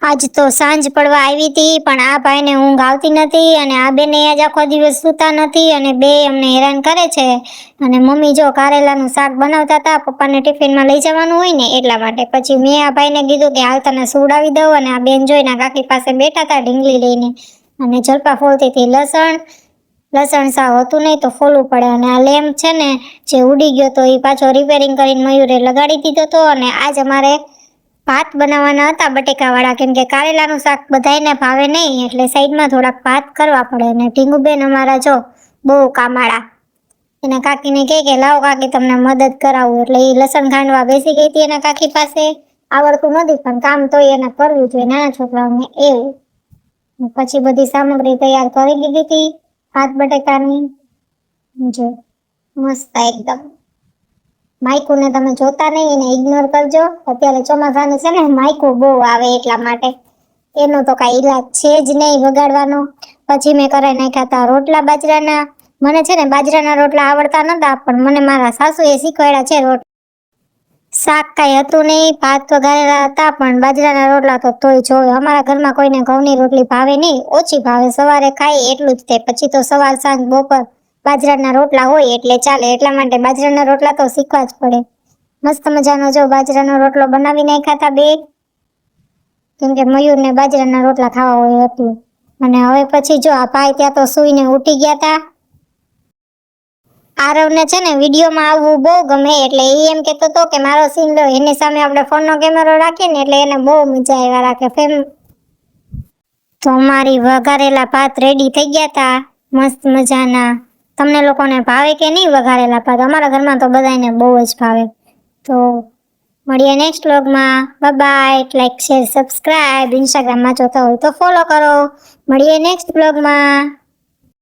આજ તો સાંજ પડવા આવી હતી પણ આ ભાઈને ઊંઘ આવતી નથી અને આ બેને આજ આખો દિવસ સૂતા નથી અને બે અમને હેરાન કરે છે. અને મમ્મી જો કારેલાનું શાક બનાવતા હતા, પપ્પાને ટિફિનમાં લઈ જવાનું હોય ને એટલા માટે. પછી મેં આ ભાઈને કીધું કે હાલ તને સુવડાવી દઉં અને આ બેન જોઈને કાકી પાસે બેઠા હતા ઢીંગલી લઈને અને જલપા ફોલતી હતી. લસણ સાવ હતું નહીં તો ફોલવું પડે અને આ લેમ્પ છે ને જે ઉડી ગયો તો એ પાછો રિપેરિંગ કરીને મયુરે લગાડી દીધો હતો. અને આજ અમારે ભાત બનાવવાના હતા બટેકાવાળા, કેમ કે કારેલાનું શાક બધાયને ભાવે નહીં એટલે સાઈડમાં થોડાક ભાત કરવા પડે. અને ઢીંગુબેન અમારા જો બહુ કામાળા, એના કાકીને કહે કે લાવો કાકી તમને મદદ કરાવું, એટલે એ લસણ ખાંડવા બેસી ગઈ હતી એના કાકી પાસે. આવડતું નથી પણ કામ તોય એને કરવું જોઈએ, નાના છોકરાઓને એવું. પછી બધી સામગ્રી તૈયાર કરી દીધી હતી ભાત બટેકાની. જો મસ્ત એકદમ. માઈકુને તમે જોતા નહીં, એને ઇગ્નોર કરજો. અત્યારે ચોમાસાનું છે ને માઈકુ બહુ આવે એટલા માટે. એનો તો કાંઈ ઈલાજ છે જ નહીં વગાડવાનો. પછી મેં કરાઈ નાખ્યા હતા રોટલા બાજરાના. મને છે ને બાજરાના રોટલા આવડતા નતા પણ મને મારા સાસુએ શીખવાડ્યા છે રોટલા. શાક કાંઈ હતું નહીં, ભાત વઘારેલા હતા પણ બાજરાના રોટલા તો તોય જોવે. અમારા ઘરમાં કોઈને ઘઉંની રોટલી ભાવે નહીં, ઓછી ભાવે. સવારે ખાય એટલું જ તે, પછી તો સવાર સાંજ બપોર બાજરાના રોટલા હોય એટલે ચાલે. એટલા માટે બાજરાના રોટલા તો શીખવા જ પડે. મસ્ત મજાનો જો બાજરાનો રોટલો બનાવી નાખ્યા હતા બે, કેમ કે મયુરને બાજરાના રોટલા ખાવા હોય એટલે. અને હવે પછી જો આ ભાઈ ત્યાં તો સૂઈને ઉઠી ગયા હતા. આરવને છે ને વિડીયોમાં આવવું બહુ ગમે એટલે એ એમ કહેતો હતો કે મારો સીન લો. એની સામે આપણે ફોનનો કેમેરો રાખીએ ને એટલે એને બહુ મજા આવ્યા રાખે. તો અમારી વઘારેલા ભાત રેડી થઈ ગયા હતા મસ્ત મજાના. તમને લોકોને ભાવે કે નહીં વઘારેલા ભાત? અમારા ઘરમાં તો બધાને બહુ જ ભાવે. તો મળીએ નેક્સ્ટ વ્લોગમાં. Bye bye. Like share subscribe. ઇન્સ્ટાગ્રામમાં જોતા હોય તો ફોલો કરો. મળીએ નેક્સ્ટ વ્લોગમાં.